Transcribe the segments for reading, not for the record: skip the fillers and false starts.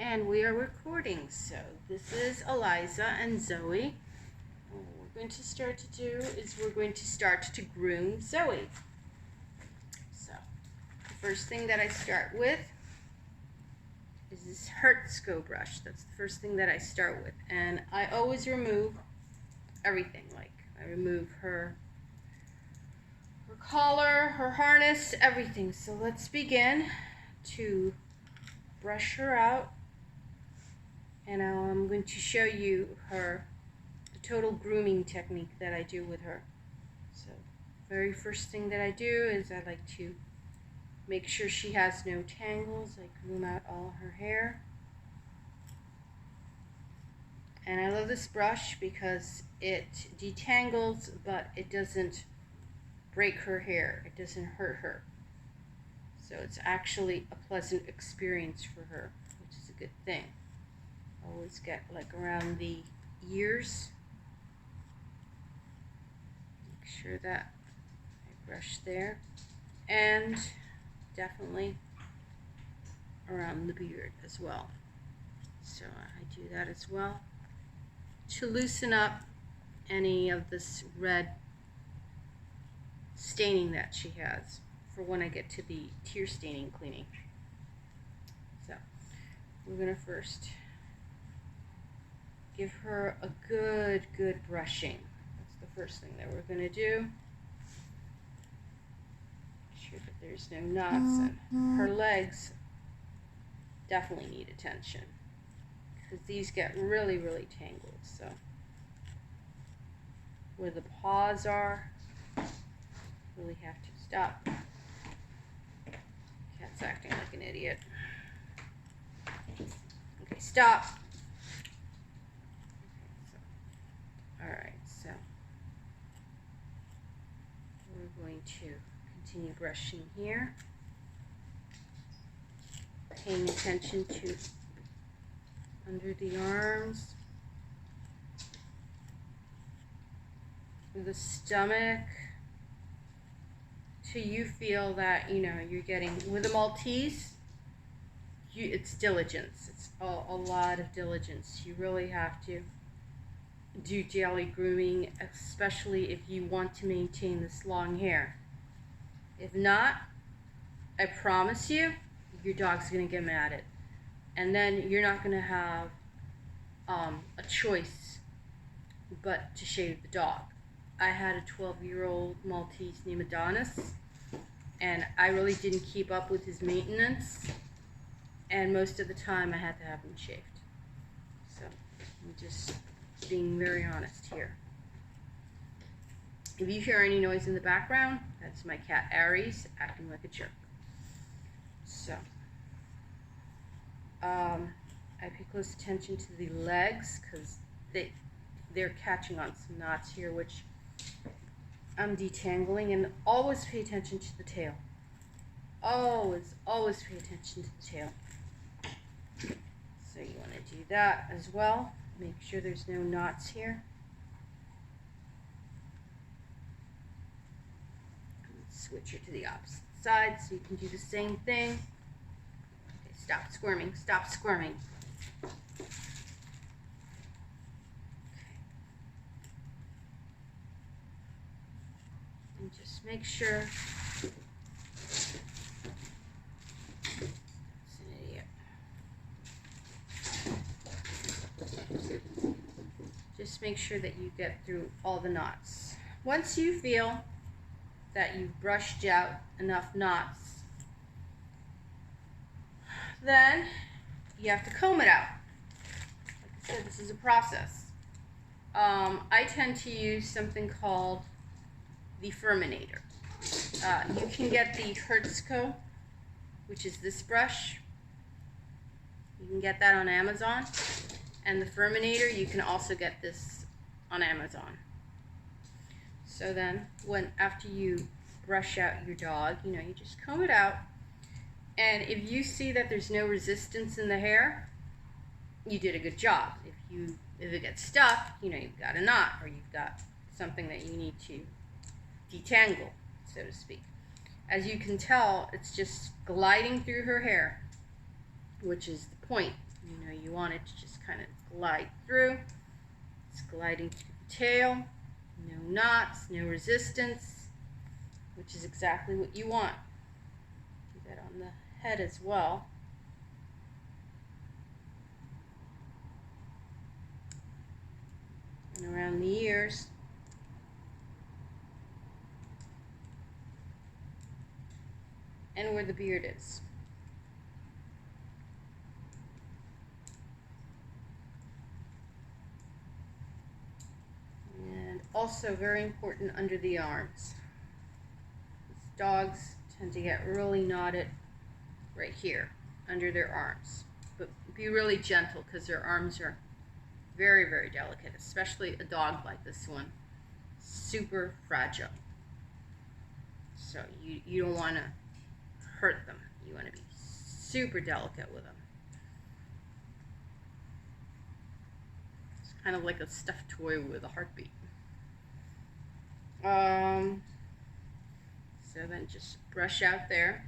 And we are recording. So this is Eliza and Zoe. What we're going to start to do is we're going to start to groom Zoe. So the first thing that I start with is this Hertzko brush. That's the first thing that I start with. And I always remove everything. Like I remove her collar, her harness, everything. So let's begin to brush her out. And now I'm going to show you the total grooming technique that I do with her. So very first thing that I do is I like to make sure she has no tangles. I groom out all her hair. And I love this brush because it detangles, but it doesn't break her hair. It doesn't hurt her. So it's actually a pleasant experience for her, which is a good thing. Always get like around the ears. Make sure that I brush there. And definitely around the beard as well. So I do that as well to loosen up any of this red staining that she has for when I get to the tear staining cleaning. So we're going to first give her a good brushing. That's the first thing that we're going to do. Make sure that there's no knots, and her legs definitely need attention because these get really tangled. So where the paws are, really have to stop. Cat's acting like an idiot. Okay, stop. Alright, so we're going to continue brushing here, paying attention to under the arms, the stomach, till you feel that, you know, you're getting, with a Maltese, it's diligence. It's a lot of diligence. You really have to do daily grooming, especially if you want to maintain this long hair. If not, I promise you, your dog's going to get mad at it. And then you're not going to have a choice but to shave the dog. I had a 12-year-old Maltese named Adonis, and I really didn't keep up with his maintenance, and most of the time I had to have him shaved. So I'm just being very honest here. If you hear any noise in the background, that's my cat Aries acting like a jerk. So I pay close attention to the legs because they're catching on some knots here, which I'm detangling. And always pay attention to the tail. Always pay attention to the tail. So you want to do that as well. Make sure there's no knots here. Switch her to the opposite side so you can do the same thing. Okay, stop squirming. Stop squirming. Okay. And just make sure. It's an idiot. Just make sure that you get through all the knots. Once you feel that you've brushed out enough knots, then you have to comb it out. Like I said, this is a process. I tend to use something called the Furminator. You can get the Hertzko, which is this brush. You can get that on Amazon. And the Furminator, you can also get this on Amazon. So then, after you brush out your dog, you just comb it out. And if you see that there's no resistance in the hair, you did a good job. If it gets stuck, you've got a knot, or you've got something that you need to detangle, so to speak. As you can tell, it's just gliding through her hair, which is the point You know, you want it to just kind of glide through. It's gliding through the tail. No knots, no resistance, which is exactly what you want. Do that on the head as well. And around the ears. And where the beard is. And also very important under the arms. Dogs tend to get really knotted right here under their arms. But be really gentle because their arms are very, very delicate, especially a dog like this one. Super fragile. So you don't want to hurt them. You want to be super delicate with them. It's kind of like a stuffed toy with a heartbeat. So then just brush out there.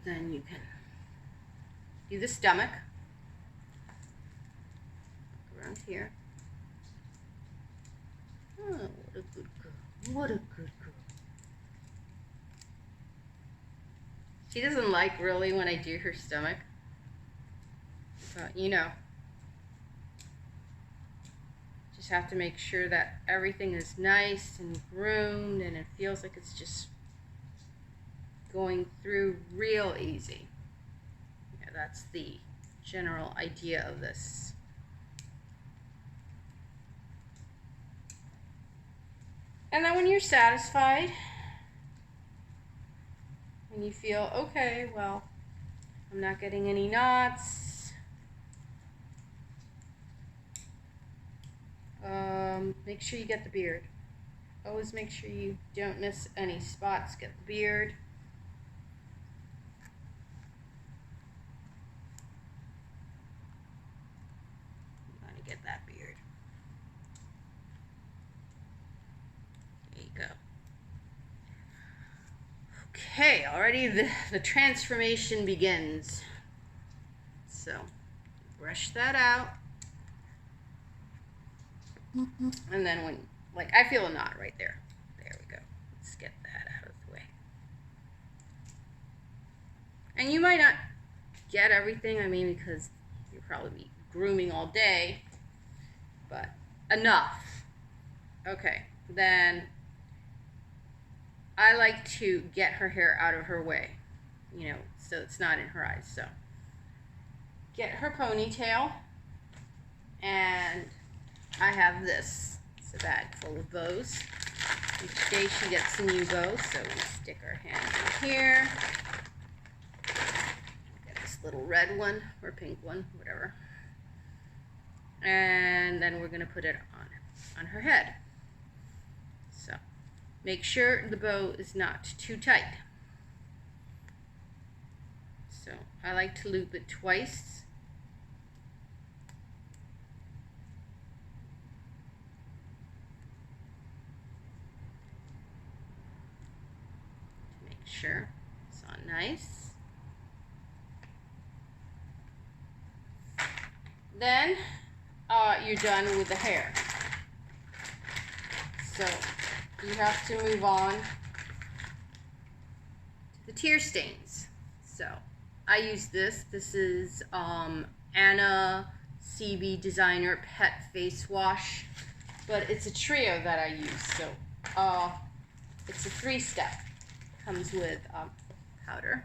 Then you can do the stomach. Around here. Oh, what a good girl. What a good girl. She doesn't like really when I do her stomach. But you know. Just have to make sure that everything is nice and groomed and it feels like it's just going through real easy. Yeah, that's the general idea of this. And then when you're satisfied, when you feel, okay, well, I'm not getting any knots, make sure you get the beard. Always make sure you don't miss any spots. Get the beard. You want to get that beard. There you go. Okay, already the transformation begins. So, brush that out. And then when, like, I feel a knot right there. There we go. Let's get that out of the way. And you might not get everything, I mean, because you'll probably be grooming all day, but enough. Okay, then I like to get her hair out of her way, you know, so it's not in her eyes. So get her ponytail, and I have this. It's a bag full of bows. Each day she gets a new bow, so we stick our hand in here. Get this little red one or pink one, whatever. And then we're going to put it on her head. So make sure the bow is not too tight. So I like to loop it twice. Sure, it's on nice. Then you're done with the hair. So you have to move on to the tear stains. So I use this. This is Anna CB Designer Pet Face Wash, but it's a trio that I use. So it's a 3-step. Comes with powder,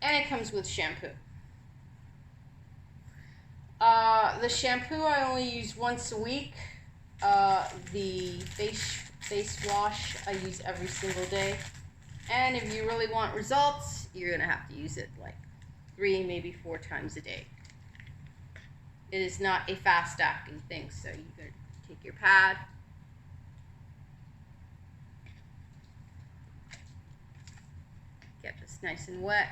and it comes with shampoo. The shampoo I only use once a week. The face wash I use every single day, and if you really want results, you're gonna have to use it like 3, maybe 4 times a day. It is not a fast-acting thing, so you're gonna take your pad. Get this nice and wet.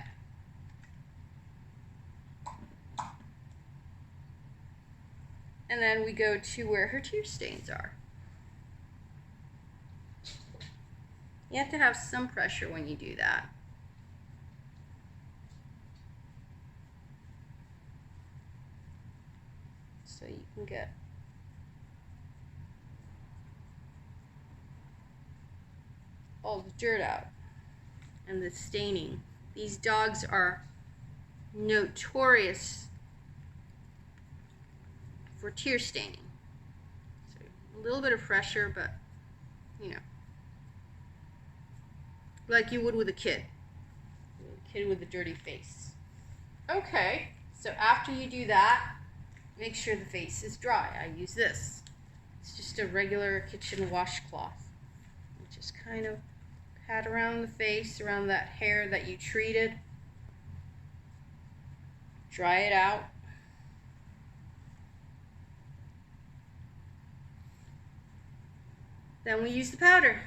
And then we go to where her tear stains are. You have to have some pressure when you do that. so you can get all the dirt out and the staining. These dogs are notorious for tear staining. So a little bit of pressure, but you know, like you would with a kid with a dirty face. Okay, so after you do that, make sure the face is dry. I use this. It's just a regular kitchen washcloth. Just kind of pat around the face, around that hair that you treated. Dry it out. Then we use the powder.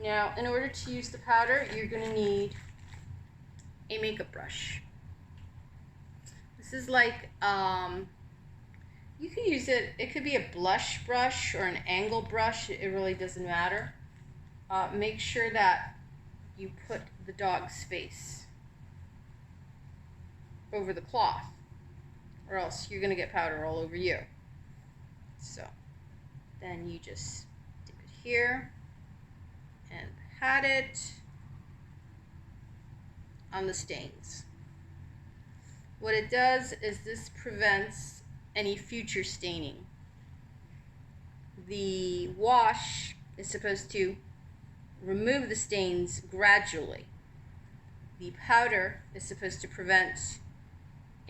Now, in order to use the powder, you're going to need a makeup brush. This is like, you can use it, it could be a blush brush or an angle brush, it really doesn't matter. Make sure that you put the dog's face over the cloth, or else you're going to get powder all over you. So, then you just dip it here and pat it on the stains. What it does is this prevents any future staining. The wash is supposed to remove the stains gradually. The powder is supposed to prevent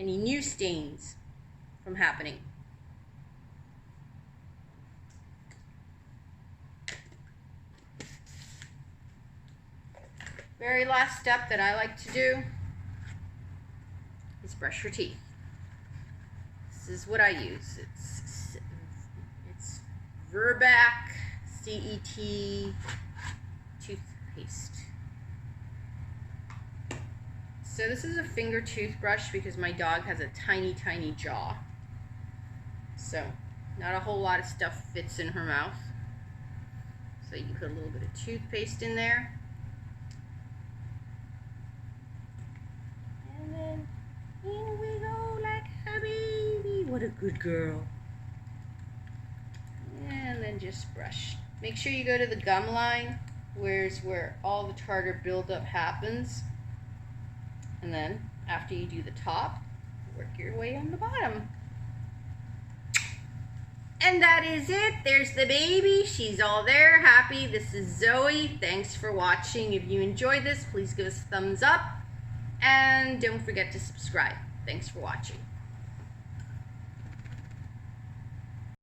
any new stains from happening. Very last step that I like to do is brush your teeth. This is what I use. It's Verbac CET toothpaste. So this is a finger toothbrush because my dog has a tiny, tiny jaw. So not a whole lot of stuff fits in her mouth. So you put a little bit of toothpaste in there. And then in we go like a baby. What a good girl. And then just brush. Make sure you go to the gum line, where all the tartar buildup happens. And then, after you do the top, work your way on the bottom. And that is it. There's the baby. She's all there, happy. This is Zoe. Thanks for watching. If you enjoyed this, please give us a thumbs up. And don't forget to subscribe. Thanks for watching.